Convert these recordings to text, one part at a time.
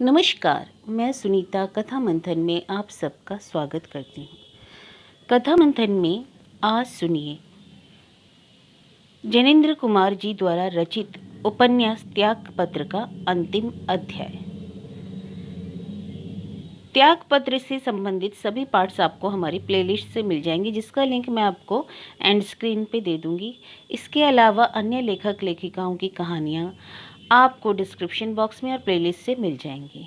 नमस्कार, मैं सुनीता कथा मंथन में आप सबका स्वागत करती हूँ। कथा मंथन में आज सुनिए जैनेन्द्र कुमार जी द्वारा रचित उपन्यास त्यागपत्र का अंतिम अध्याय। त्यागपत्र से संबंधित सभी पार्ट्स आपको हमारी प्लेलिस्ट से मिल जाएंगे, जिसका लिंक मैं आपको एंड स्क्रीन पे दे दूंगी। इसके अलावा अन्य लेखक लेखिकाओं की कहानियाँ आपको डिस्क्रिप्शन बॉक्स में और प्लेलिस्ट से मिल जाएंगी।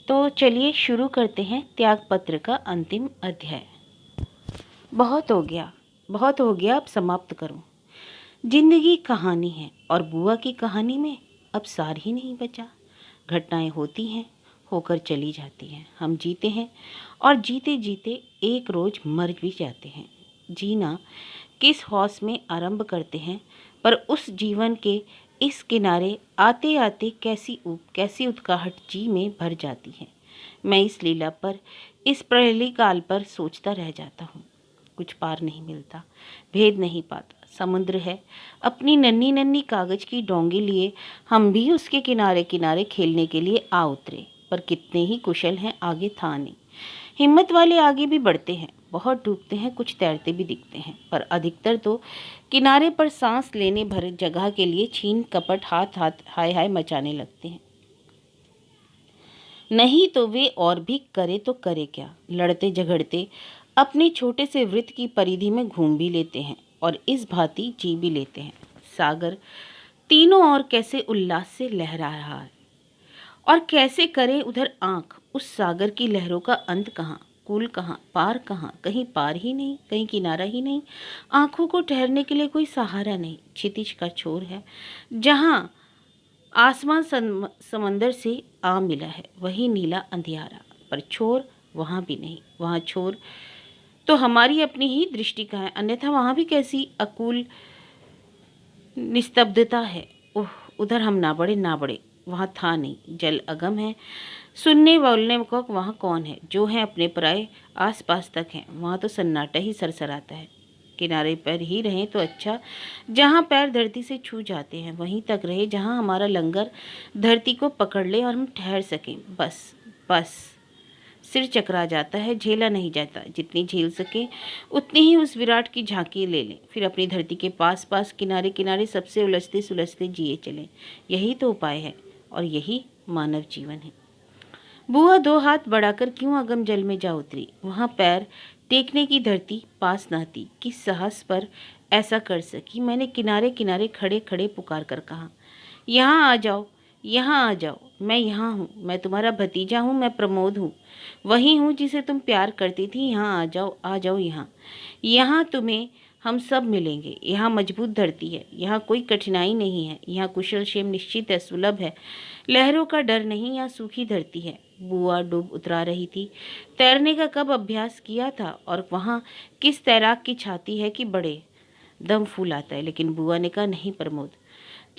तो चलिए शुरू करते हैं त्यागपत्र का अंतिम अध्याय। बहुत हो गया, अब समाप्त करो। जिंदगी कहानी है और बुआ की कहानी में अब सार ही नहीं बचा। घटनाएं होती हैं, होकर चली जाती हैं। हम जीते हैं और जीते जीते एक रोज मर भी जाते हैं। जीना किस हौस में आरंभ करते हैं, पर उस जीवन के इस किनारे आते आते कैसी उत्कंठ जी में भर जाती है। मैं इस लीला पर, इस प्रलय काल पर सोचता रह जाता हूँ। कुछ पार नहीं मिलता, भेद नहीं पाता। समुद्र है, अपनी नन्ही नन्ही कागज की डोंगी लिए हम भी उसके किनारे किनारे खेलने के लिए आ उतरे, पर कितने ही कुशल हैं, आगे था नहीं। हिम्मत वाले आगे भी बढ़ते हैं, बहुत डूबते हैं, कुछ तैरते भी दिखते हैं, पर अधिकतर तो किनारे पर सांस लेने भर जगह के लिए छीन कपट हाथ हाय हाय मचाने लगते हैं। नहीं तो वे और भी करे तो करे क्या, लड़ते झगड़ते अपने छोटे से वृत्त की परिधि में घूम भी लेते हैं और इस भांति जी भी लेते हैं। सागर तीनों ओर कैसे उल्लास से लहरा रहा है और कैसे करे उधर आंख। उस सागर की लहरों का अंत कहाँ, कुल कहाँ, पार कहाँ, कहीं पार ही नहीं, कहीं किनारा ही नहीं। आंखों को ठहरने के लिए कोई सहारा नहीं। क्षितिज का छोर है, जहाँ आसमान समंदर से आ मिला है, वही नीला अंधियारा, पर छोर वहाँ भी नहीं। वहाँ छोर तो हमारी अपनी ही दृष्टि का है, अन्यथा वहाँ भी कैसी अकुल निस्तब्धता है। ओह, उधर हम ना बढ़े, वहाँ था नहीं। जल अगम है, सुनने बोलने को वहाँ कौन है। जो है अपने पराए आस पास तक हैं, वहाँ तो सन्नाटा ही सरसराता है। किनारे पर ही रहें तो अच्छा, जहाँ पैर धरती से छू जाते हैं वहीं तक रहे, जहाँ हमारा लंगर धरती को पकड़ ले और हम ठहर सकें। बस सिर चकरा जाता है, झेला नहीं जाता। जितनी झेल सके उतनी ही उस विराट की झांकी ले लें, फिर अपनी धरती के पास पास किनारे किनारे सबसे उलझते सुलझते जिए चलें। यही तो उपाय है और यही मानव जीवन है। बुआ दो हाथ बढ़ाकर क्यों अगम जल में जा उतरी। वहाँ पैर टेकने की धरती पास न थी। किस साहस पर ऐसा कर सकी। मैंने किनारे किनारे खड़े खड़े पुकार कर कहा, यहाँ आ जाओ, यहाँ आ जाओ। मैं यहाँ हूँ, मैं तुम्हारा भतीजा हूँ, मैं प्रमोद हूँ, वही हूँ जिसे तुम प्यार करती थी। यहाँ आ जाओ, आ जाओ। यहाँ तुम्हें हम सब मिलेंगे। यहाँ मजबूत धरती है, यहाँ कोई कठिनाई नहीं है, यहाँ कुशल क्षेम निश्चित है, सुलभ है, लहरों का डर नहीं, यहाँ सूखी धरती है। बुआ डूब उतरा रही थी। तैरने का कब अभ्यास किया था और वहाँ किस तैराक की छाती है कि बड़े दम फूल आता है। लेकिन बुआ ने कहा, नहीं प्रमोद,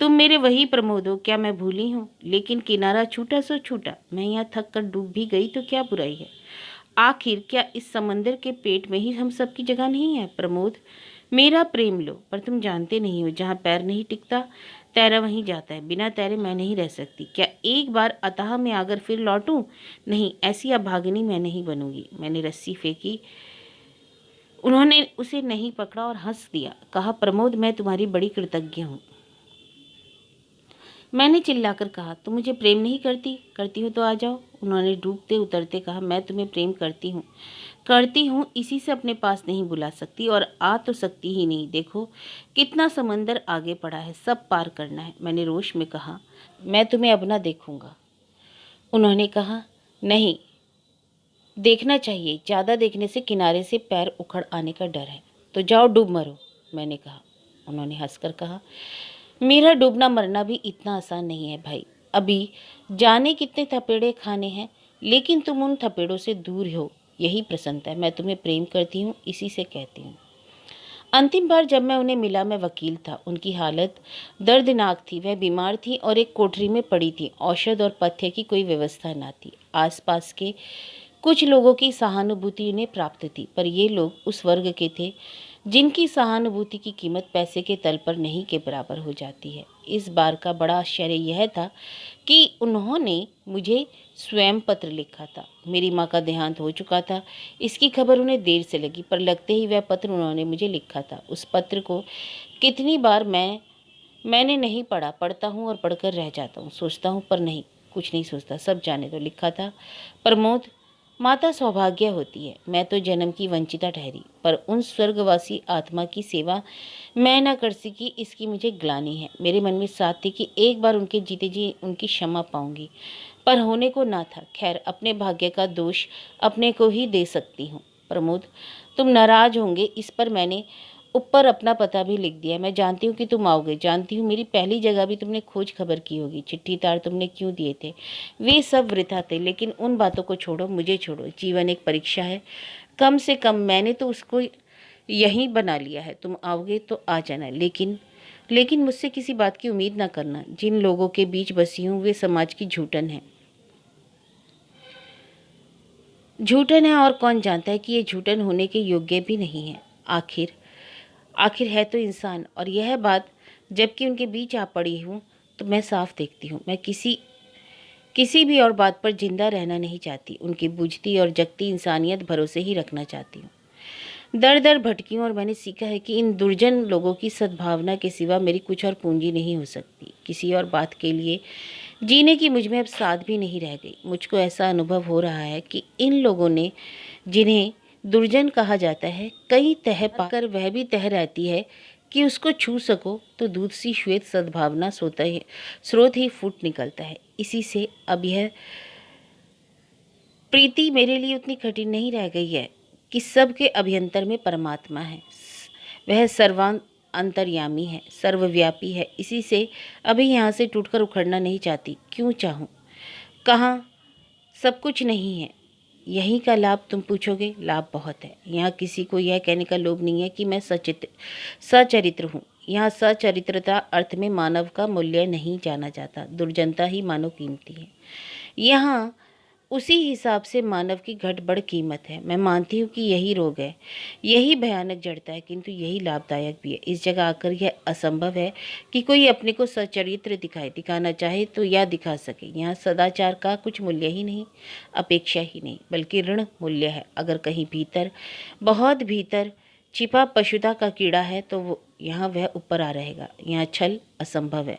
तुम मेरे वही प्रमोद हो, क्या मैं भूली हूँ। लेकिन किनारा छूटा सो छूटा, मैं यहाँ थक कर डूब भी गई तो क्या बुराई है। आखिर क्या इस समंदर के पेट में ही हम सबकी जगह नहीं है। प्रमोद, मेरा प्रेम लो, पर तुम जानते नहीं हो, जहाँ पैर नहीं टिकता तैरा वहीं जाता है। बिना तैरे मैं नहीं रह सकती। क्या एक बार अतः में आकर फिर लौटूं? नहीं, ऐसी अभागिनी मैं नहीं बनूंगी। मैंने रस्सी फेंकी, उन्होंने उसे नहीं पकड़ा और हंस दिया। कहा, प्रमोद, मैं तुम्हारी बड़ी कृतज्ञ हूँ। मैंने चिल्लाकर कहा, तुम मुझे प्रेम नहीं करती हो तो आ जाओ। उन्होंने डूबते उतरते कहा, मैं तुम्हें प्रेम करती हूँ, इसी से अपने पास नहीं बुला सकती और आ तो सकती ही नहीं। देखो कितना समंदर आगे पड़ा है, सब पार करना है। मैंने रोष में कहा, मैं तुम्हें अब ना देखूंगा। उन्होंने कहा, नहीं देखना चाहिए, ज़्यादा देखने से किनारे से पैर उखड़ आने का डर है। तो जाओ डूब मरो। मैंने कहा। उन्होंने हंसकर कहा, मेरा डूबना मरना भी इतना आसान नहीं है भाई। अभी जाने कितने थपेड़े खाने हैं, लेकिन तुम उन थपेड़ों से दूर हो, यही प्रसन्नता है। मैं तुम्हें प्रेम करती हूँ, इसी से कहती हूँ। अंतिम बार जब मैं उन्हें मिला, मैं वकील था। उनकी हालत दर्दनाक थी। वह बीमार थी और एक कोठरी में पड़ी थी। औषध और पथ्य की कोई व्यवस्था न थी। आसपास के कुछ लोगों की सहानुभूति उन्हें प्राप्त थी, पर ये लोग उस वर्ग के थे जिनकी सहानुभूति की कीमत पैसे के तल पर नहीं के बराबर हो जाती है। इस बार का बड़ा आश्चर्य यह था कि उन्होंने मुझे स्वयं पत्र लिखा था। मेरी माँ का देहांत हो चुका था। इसकी खबर उन्हें देर से लगी, पर लगते ही वह पत्र उन्होंने मुझे लिखा था। उस पत्र को कितनी बार मैंने नहीं पढ़ा, पढ़ता हूँ और पढ़कर रह जाता हूँ, सोचता हूँ पर नहीं, कुछ नहीं सोचता, सब जाने दो। लिखा था, प्रमोद, माता सौभाग्य होती है, मैं तो जन्म की वंचिता ठहरी, पर उन स्वर्गवासी आत्मा की सेवा मैं न कर सकी, इसकी मुझे ग्लानि है। मेरे मन में साथ थी कि एक बार उनके जीते जी उनकी क्षमा पाऊंगी, पर होने को ना था। खैर, अपने भाग्य का दोष अपने को ही दे सकती हूँ। प्रमोद, तुम नाराज होंगे, इस पर मैंने ऊपर अपना पता भी लिख दिया। मैं जानती हूँ कि तुम आओगे, जानती हूँ मेरी पहली जगह भी तुमने खोज खबर की होगी। चिट्ठी तार तुमने क्यों दिए थे, वे सब वृथा थे। लेकिन उन बातों को छोड़ो, मुझे छोड़ो। जीवन एक परीक्षा है, कम से कम मैंने तो उसको यहीं बना लिया है। तुम आओगे तो आ जाना, लेकिन मुझसे किसी बात की उम्मीद ना करना। जिन लोगों के बीच बसी हूँ वे समाज की झूठन है। झूठन है, और कौन जानता है कि ये झूठन होने के योग्य भी नहीं है। आखिर है तो इंसान। और यह बात जबकि उनके बीच आ पड़ी हूँ तो मैं साफ देखती हूँ, मैं किसी भी और बात पर जिंदा रहना नहीं चाहती। उनकी बुझती और जगती इंसानियत भरोसे ही रखना चाहती हूँ। दर दर भटकी हूँ और मैंने सीखा है कि इन दुर्जन लोगों की सद्भावना के सिवा मेरी कुछ और पूंजी नहीं हो सकती। किसी और बात के लिए जीने की मुझ में अब साध भी नहीं रह गई। मुझको ऐसा अनुभव हो रहा है कि इन लोगों ने, जिन्हें दुर्जन कहा जाता है, कई तह पाकर वह भी तह रहती है कि उसको छू सको तो दूध सी श्वेत सद्भावना स्रोत ही फूट निकलता है। इसी से अब यह प्रीति मेरे लिए उतनी कठिन नहीं रह गई है कि सबके अभ्यंतर में परमात्मा है। वह सर्वांग अंतर्यामी है, सर्वव्यापी है। इसी से अभी यहाँ से टूटकर उखड़ना नहीं चाहती। क्यों चाहूँ? कहाँ सब कुछ नहीं है। यहीं का लाभ तुम पूछोगे, लाभ बहुत है। यहाँ किसी को यह कहने का लोभ नहीं है कि मैं सचरित्र हूँ। यहाँ सचरित्रता अर्थ में मानव का मूल्य नहीं जाना जाता, दुर्जनता ही मानव कीमती है। यहाँ उसी हिसाब से मानव की घट बढ़ कीमत है। मैं मानती हूँ कि यही रोग है, यही भयानक जड़ता है, किंतु यही लाभदायक भी है। इस जगह आकर यह असंभव है कि कोई अपने को सचरित्र दिखाना चाहे तो या दिखा सके। यहाँ सदाचार का कुछ मूल्य ही नहीं, अपेक्षा ही नहीं, बल्कि ऋण मूल्य है। अगर कहीं भीतर, बहुत भीतर छिपा पशुता का कीड़ा है तो यहाँ वह ऊपर आ रहेगा। यहाँ छल असंभव है,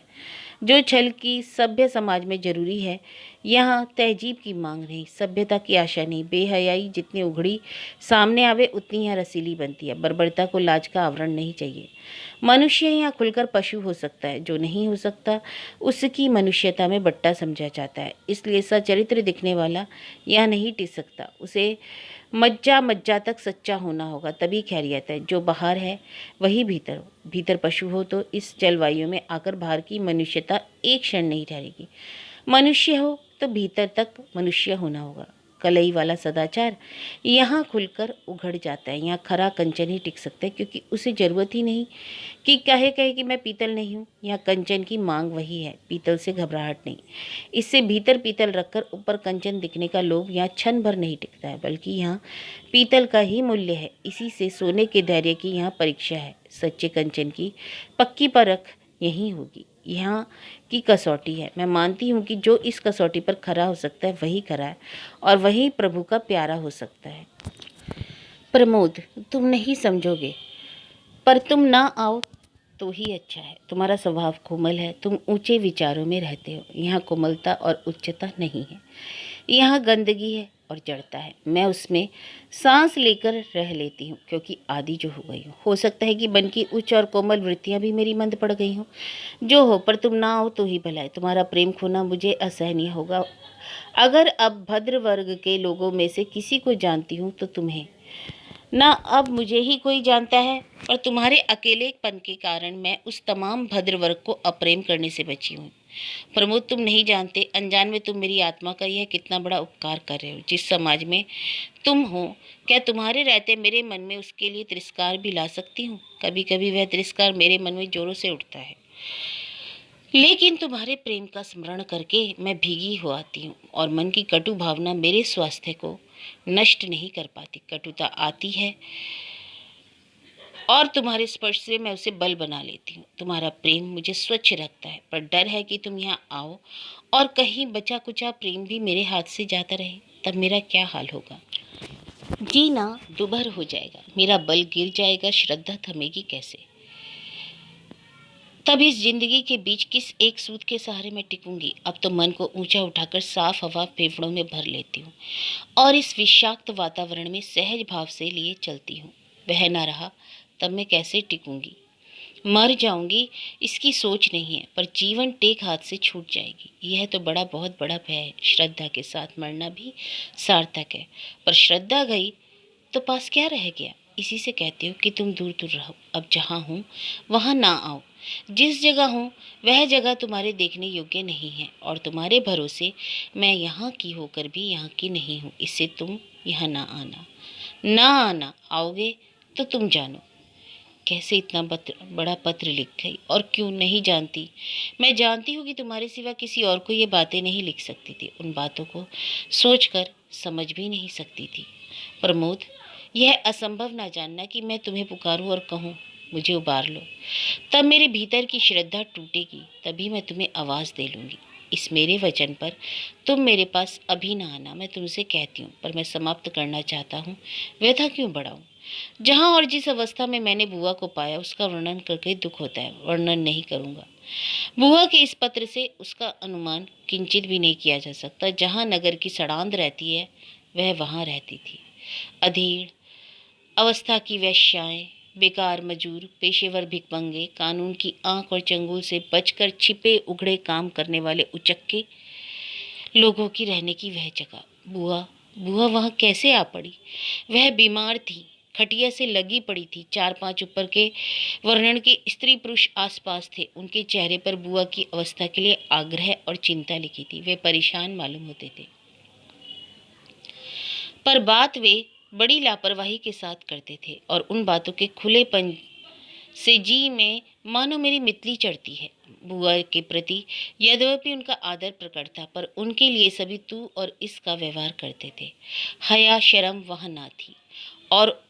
जो छल की सभ्य समाज में जरूरी है। यहाँ तहजीब की मांग नहीं, सभ्यता की आशा नहीं। बेहयाई जितनी उघड़ी सामने आवे उतनी यहाँ रसीली बनती है। बर्बरता को लाज का आवरण नहीं चाहिए। मनुष्य यहाँ खुलकर पशु हो सकता है, जो नहीं हो सकता उसकी मनुष्यता में बट्टा समझा जाता है। इसलिए सचरित्र दिखने वाला यहाँ नहीं टिक सकता। उसे मज्जा तक सच्चा होना होगा, तभी खैरियत है। जो बाहर है वही भीतर हो। भीतर पशु हो तो इस जलवायु में आकर बाहर की मनुष्यता एक क्षण नहीं ठहरेगी। मनुष्य हो तो भीतर तक मनुष्य होना होगा। कलई वाला सदाचार यहाँ खुलकर उघड़ जाता है। यहाँ खरा कंचन ही टिक सकता है, क्योंकि उसे जरूरत ही नहीं कि कहे कि मैं पीतल नहीं हूँ। यहाँ कंचन की मांग वही है, पीतल से घबराहट नहीं। इससे भीतर पीतल रखकर ऊपर कंचन दिखने का लोभ यहाँ क्षण भर नहीं टिकता है, बल्कि यहाँ पीतल का ही मूल्य है। इसी से सोने के धैर्य की यहाँ परीक्षा है। सच्चे कंचन की पक्की परख यही होगी, यहाँ की कसौटी है। मैं मानती हूँ कि जो इस कसौटी पर खरा हो सकता है वही खरा है, और वही प्रभु का प्यारा हो सकता है। प्रमोद, तुम नहीं समझोगे, पर तुम ना आओ तो ही अच्छा है। तुम्हारा स्वभाव कोमल है, तुम ऊंचे विचारों में रहते हो। यहाँ कोमलता और उच्चता नहीं है, यहाँ गंदगी है और जड़ता है। मैं उसमें सांस लेकर रह लेती हूँ, क्योंकि आदि जो हो गई हूँ। हो सकता है कि मन की उच्च और कोमल वृत्तियाँ भी मेरी मंद पड़ गई हों। जो हो, पर तुम ना आओ तो ही भला है। तुम्हारा प्रेम खोना मुझे असहनीय होगा। अगर अब भद्र वर्ग के लोगों में से किसी को जानती हूँ तो तुम्हें। ना अब मुझे ही कोई जानता है, और तुम्हारे अकेलेपन के कारण मैं उस तमाम भद्र वर्ग को अप्रेम करने से बची हूँ। प्रमोद, तुम नहीं जानते, अनजान में तुम मेरी आत्मा का यह कितना बड़ा उपकार कर रहे हो। जिस समाज में तुम हो, क्या तुम्हारे रहते मेरे मन में उसके लिए तिरस्कार भी ला सकती हूँ? कभी कभी वह तिरस्कार मेरे मन में जोरों से उठता है, लेकिन तुम्हारे प्रेम का स्मरण करके मैं भीगी हो आती हूँ, और मन की कटु भावना मेरे स्वास्थ्य को नष्ट नहीं कर पाती। कटुता आती है और तुम्हारे स्पर्श से मैं उसे बल बना लेती हूँ। तुम्हारा प्रेम मुझे स्वच्छ रखता है, पर डर है कि तुम यहाँ आओ और कहीं बचा कुचा प्रेम भी मेरे हाथ से जाता रहे, तब मेरा क्या हाल होगा। जीना दुभर हो जाएगा, मेरा बल गिर जाएगा, श्रद्धा थमेगी कैसे। तब इस जिंदगी के बीच किस एक सूत के सहारे मैं टिकूंगी। अब तो मन को ऊंचा उठाकर साफ हवा फेफड़ों में भर लेती हूँ और इस विषाक्त वातावरण में सहज भाव से लिए चलती हूँ। वह ना रहा तब मैं कैसे टिकूंगी। मर जाऊंगी इसकी सोच नहीं है, पर जीवन टेक हाथ से छूट जाएगी, यह तो बहुत बड़ा भय है। श्रद्धा के साथ मरना भी सार्थक है, पर श्रद्धा गई तो पास क्या रह गया। इसी से कहती हूँ कि तुम दूर दूर रहो, अब जहाँ हूँ वहाँ ना आओ। जिस जगह हूँ वह जगह तुम्हारे देखने योग्य नहीं है, और तुम्हारे भरोसे मैं यहाँ की होकर भी यहाँ की नहीं हूँ। इससे तुम यहाँ ना आना, ना आना। आओगे तो तुम जानो। कैसे इतना बड़ा पत्र लिख गई, और क्यों नहीं जानती। मैं जानती हूँ कि तुम्हारे सिवा किसी और को ये बातें नहीं लिख सकती थी, उन बातों को सोचकर समझ भी नहीं सकती थी। प्रमोद, यह असंभव ना जानना कि मैं तुम्हें पुकारूं और कहूँ मुझे उबार लो। तब मेरे भीतर की श्रद्धा टूटेगी, तभी मैं तुम्हें आवाज़ दे लूँगी। इस मेरे वचन पर तुम मेरे पास अभी ना आना, मैं तुमसे कहती हूँ, पर मैं समाप्त करना चाहता हूँ। व्यथा क्यों बढ़ाऊँ। जहाँ और जिस अवस्था में मैंने बुआ को पाया उसका वर्णन करके दुख होता है, वर्णन नहीं करूँगा। बुआ के इस पत्र से उसका अनुमान किंचित भी नहीं किया जा सकता। जहाँ नगर की सड़ांध रहती है वह वहाँ रहती थी। अधीर अवस्था की वेश्याएं, बेकार मजूर, पेशेवर भिखमंगे, कानून की आंख और चंगुल से बचकर छिपे उघड़े काम करने वाले उचक्के लोगों की रहने की वह जगह। बुआ बुआ वहाँ कैसे आ पड़ी। वह बीमार थी, खटिया से लगी पड़ी थी। 4-5 ऊपर के वर्णन के स्त्री पुरुष आसपास थे। उनके चेहरे पर बुआ की अवस्था के लिए आग्रह और चिंता लिखी थी। वे परेशान मालूम होते थे, पर बात वे बड़ी लापरवाही के साथ करते थे, और उन बातों के खुलेपन से जी में मानो मेरी मितली चढ़ती है। बुआ के प्रति यद्यपि उनका आदर प्रकट था, पर उनके लिए सभी तू और इसका व्यवहार करते थे। हया शर्म वहाँ ना थी, और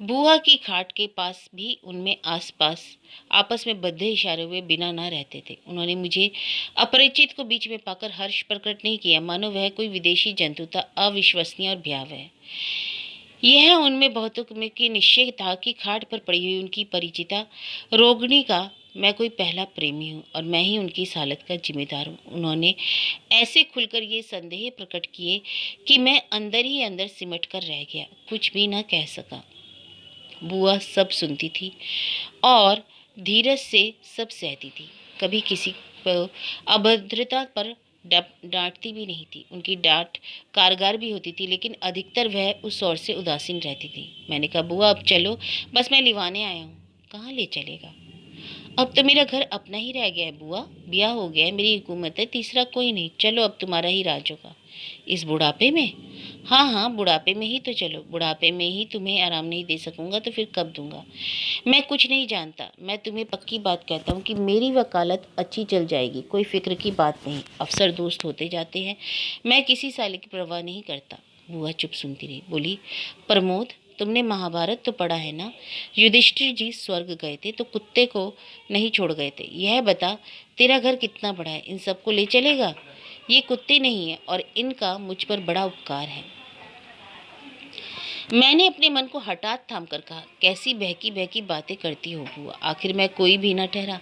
बुआ की खाट के पास भी उनमें आसपास आपस में बद्धे इशारे हुए बिना ना रहते थे। उन्होंने मुझे अपरिचित को बीच में पाकर हर्ष प्रकट नहीं किया, मानो वह कोई विदेशी जंतु था, अविश्वसनीय और भयावह। यह उनमें बहुतों में की निश्चय था कि खाट पर पड़ी हुई उनकी परिचिता रोगिणी का मैं कोई पहला प्रेमी हूँ, और मैं ही उनकी इस हालत का जिम्मेदार हूँ। उन्होंने ऐसे खुलकर ये संदेह प्रकट किए कि मैं अंदर ही अंदर सिमट कर रह गया, कुछ भी न कह सका। बुआ सब सुनती थी और धीरज से सब सहती थी, कभी किसी को अभद्रता पर डांटती भी नहीं थी। उनकी डांट कारगर भी होती थी, लेकिन अधिकतर वह उस ओर से उदासीन रहती थी। मैंने कहा, बुआ अब चलो, बस मैं लिवाने आया हूँ। कहाँ ले चलेगा, अब तो मेरा घर अपना ही रह गया है बुआ, ब्याह हो गया है, मेरी हुकूमत है, तीसरा कोई नहीं। चलो अब तुम्हारा ही राज होगा। इस बुढ़ापे में? हाँ हाँ, बुढ़ापे में ही तो चलो। बुढ़ापे में ही तुम्हें आराम नहीं दे सकूंगा तो फिर कब दूंगा। मैं कुछ नहीं जानता, मैं तुम्हें पक्की बात कहता हूँ कि मेरी वकालत अच्छी चल जाएगी, कोई फिक्र की बात नहीं। अफसर दोस्त होते जाते हैं, मैं किसी साल की परवाह नहीं करता। बुआ चुप सुनती रही, बोली, प्रमोद, तुमने महाभारत तो पढ़ा है ना। युधिष्ठिर जी स्वर्ग गए थे तो कुत्ते को नहीं छोड़ गए थे। यह बता, तेरा घर कितना बड़ा है, इन सबको ले चलेगा। ये कुत्ते नहीं है, और इनका मुझ पर बड़ा उपकार है। मैंने अपने मन को हठात थाम कर कहा, कैसी बहकी बहकी बातें करती हो बुआ, आखिर मैं कोई भी न ठहरा।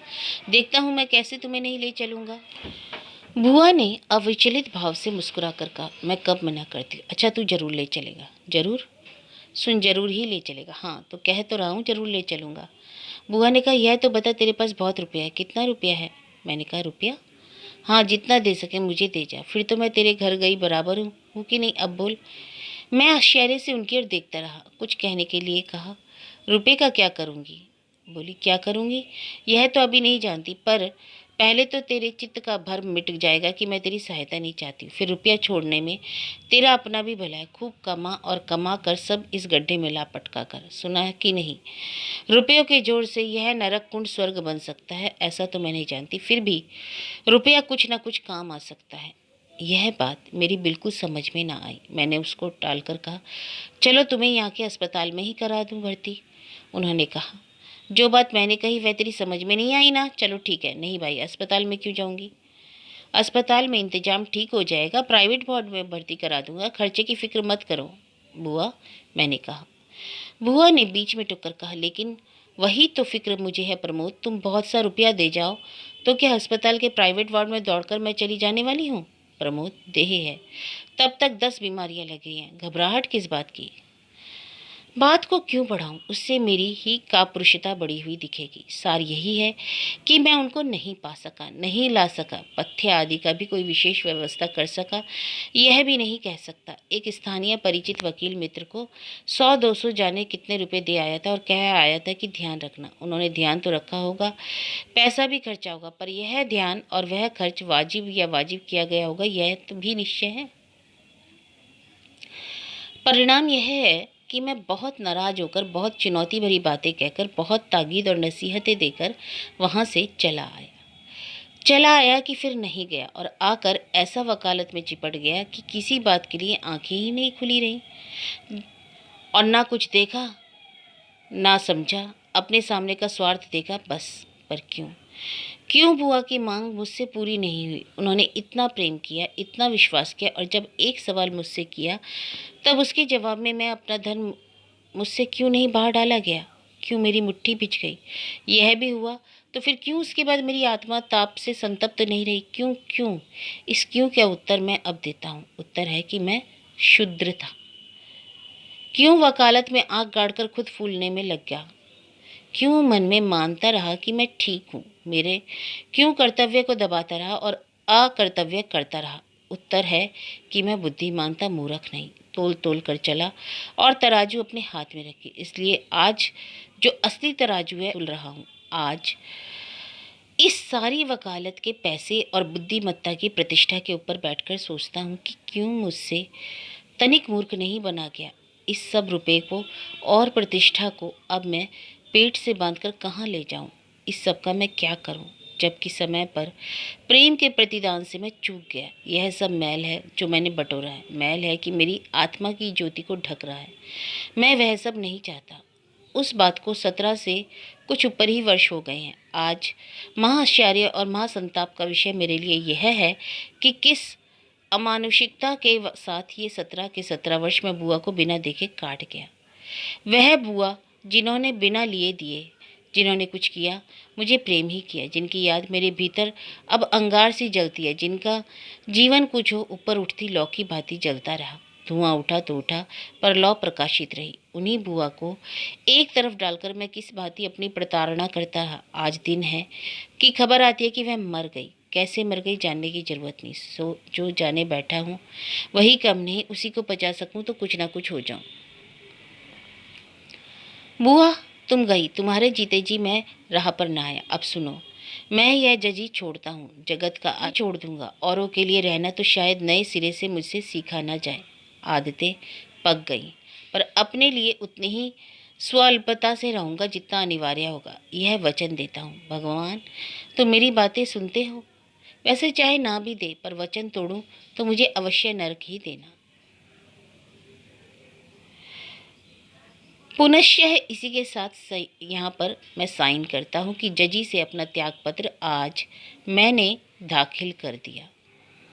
देखता हूँ मैं कैसे तुम्हें नहीं ले चलूँगा। बुआ ने अविचलित भाव से मुस्कुरा कर कहा, मैं कब मना करती। अच्छा, तू जरूर ले चलेगा। जरूर? सुन, जरूर ही ले चलेगा। हाँ तो कह तो रहा हूँ, जरूर ले चलूँगा। बुआ ने कहा, यह तो बता, तेरे पास बहुत रुपया है। कितना रुपया है? मैंने कहा, रुपया? हाँ, जितना दे सके मुझे दे जा, फिर तो मैं तेरे घर गई बराबर हूँ कि नहीं। अब बोल। मैं आश्चर्य से उनकी ओर देखता रहा। कुछ कहने के लिए कहा, रुपये का क्या करूँगी? बोली, क्या करूँगी यह तो अभी नहीं जानती, पर पहले तो तेरे चित्त का भ्रम मिट जाएगा कि मैं तेरी सहायता नहीं चाहती। फिर रुपया छोड़ने में तेरा अपना भी भला है। खूब कमा और कमा कर सब इस गड्ढे में ला पटका कर। सुना है कि नहीं, रुपयों के जोर से यह नरक कुंड स्वर्ग बन सकता है, ऐसा तो मैं नहीं जानती, फिर भी रुपया कुछ ना कुछ काम आ सकता है। यह बात मेरी बिल्कुल समझ में ना आई। मैंने उसको टालकर कहा, चलो तुम्हें यहाँ के अस्पताल में ही करा दूँ भर्ती। उन्होंने कहा। जो बात मैंने कही वह तेरी समझ में नहीं आई ना? चलो ठीक है। नहीं भाई, अस्पताल में क्यों जाऊंगी? अस्पताल में इंतजाम ठीक हो जाएगा, प्राइवेट वार्ड में भर्ती करा दूंगा, खर्चे की फिक्र मत करो बुआ, मैंने कहा। बुआ ने बीच में टुककर कहा, लेकिन वही तो फिक्र मुझे है प्रमोद, तुम बहुत सा रुपया दे जाओ तो क्या अस्पताल के प्राइवेट वार्ड में दौड़कर मैं चली जाने वाली हूँ? प्रमोद, देह है, तब तक 10 बीमारियां लगी हैं, घबराहट किस बात की? बात को क्यों बढ़ाऊं, उससे मेरी ही कापुरुषता बढ़ी हुई दिखेगी। सार यही है कि मैं उनको नहीं पा सका, नहीं ला सका, पथ्य आदि का भी कोई विशेष व्यवस्था कर सका, यह भी नहीं कह सकता। एक स्थानीय परिचित वकील मित्र को 100-200 जाने कितने रुपए दे आया था और कह आया था कि ध्यान रखना। उन्होंने ध्यान तो रखा होगा, पैसा भी खर्चा होगा, पर यह ध्यान और वह खर्च वाजिब या वाजिब किया गया होगा, यह तो भी निश्चय है। परिणाम यह है कि मैं बहुत नाराज होकर, बहुत चुनौती भरी बातें कहकर, बहुत ताकीद और नसीहतें देकर वहाँ से चला आया कि फिर नहीं गया, और आकर ऐसा वकालत में चिपट गया कि किसी बात के लिए आंखें ही नहीं खुली रहीं, और ना कुछ देखा ना समझा, अपने सामने का स्वार्थ देखा बस। पर क्यों बुआ की मांग मुझसे पूरी नहीं हुई? उन्होंने इतना प्रेम किया, इतना विश्वास किया, और जब एक सवाल मुझसे किया तब उसके जवाब में मैं अपना धन मुझसे क्यों नहीं बाहर डाला गया? क्यों मेरी मुट्ठी भिज गई? यह भी हुआ तो फिर क्यों उसके बाद मेरी आत्मा ताप से संतप्त नहीं रही? क्यों? इस क्यों का उत्तर मैं अब देता हूँ। उत्तर है कि मैं शूद्र था। क्यों वकालत में आँख गाड़कर खुद फूलने में लग गया? क्यों मन में मानता रहा कि मैं ठीक हूँ? मेरे क्यों कर्तव्य को दबाता रहा और अकर्तव्य करता रहा? उत्तर है कि मैं बुद्धिमान था, मूर्ख नहीं। तोल कर चला और तराजू अपने हाथ में रखी। इसलिए आज जो असली तराजू है तुल रहा हूँ। आज इस सारी वकालत के पैसे और बुद्धिमत्ता की प्रतिष्ठा के ऊपर बैठकर सोचता हूँ कि क्यों मुझसे तनिक मूर्ख नहीं बना गया। इस सब रुपए को और प्रतिष्ठा को अब मैं पेट से बांधकर कहाँ ले जाऊं? इस सब का मैं क्या करूं? जबकि समय पर प्रेम के प्रतिदान से मैं चूक गया। यह सब मैल है जो मैंने बटोरा है, मैल है कि मेरी आत्मा की ज्योति को ढक रहा है। मैं वह सब नहीं चाहता। उस बात को 17 से कुछ ऊपर ही वर्ष हो गए हैं। आज महाआश्चर्य और महासंताप का विषय मेरे लिए यह है कि किस अमानुषिकता के साथ ये 17 के 17 वर्ष में बुआ को बिना देखे काट गया। वह बुआ जिन्होंने बिना लिए दिए, जिन्होंने कुछ किया, मुझे प्रेम ही किया, जिनकी याद मेरे भीतर अब अंगार सी जलती है, जिनका जीवन कुछ हो ऊपर उठती लौ की भांति जलता रहा। धुआं उठा तो उठा, पर लौ प्रकाशित रही। उन्हीं बुआ को एक तरफ डालकर मैं किस भांति अपनी प्रताड़ना करता रहा। आज दिन है कि खबर आती है कि वह मर गई। कैसे मर गई जानने की जरूरत नहीं। सो जो जाने बैठा हूँ वही कम नहीं, उसी को बचा सकूँ तो कुछ ना कुछ हो जाऊँ। बुआ, तुम गई, तुम्हारे जीते जी मैं राह पर ना आया। अब सुनो, मैं यह जजी छोड़ता हूँ, जगत का आज छोड़ दूंगा। औरों के लिए रहना तो शायद नए सिरे से मुझसे सीखा ना जाए। आदतें पक गई, पर अपने लिए उतनी ही स्वल्पता से रहूँगा जितना अनिवार्य होगा। यह वचन देता हूँ। भगवान, तो मेरी बातें सुनते हो? वैसे चाहे ना भी दे, पर वचन तोड़ूं तो मुझे अवश्य नरक ही देना। पुनश्य इसी के साथ यहाँ पर मैं साइन करता हूँ कि जजी से अपना त्याग पत्र आज मैंने दाखिल कर दिया।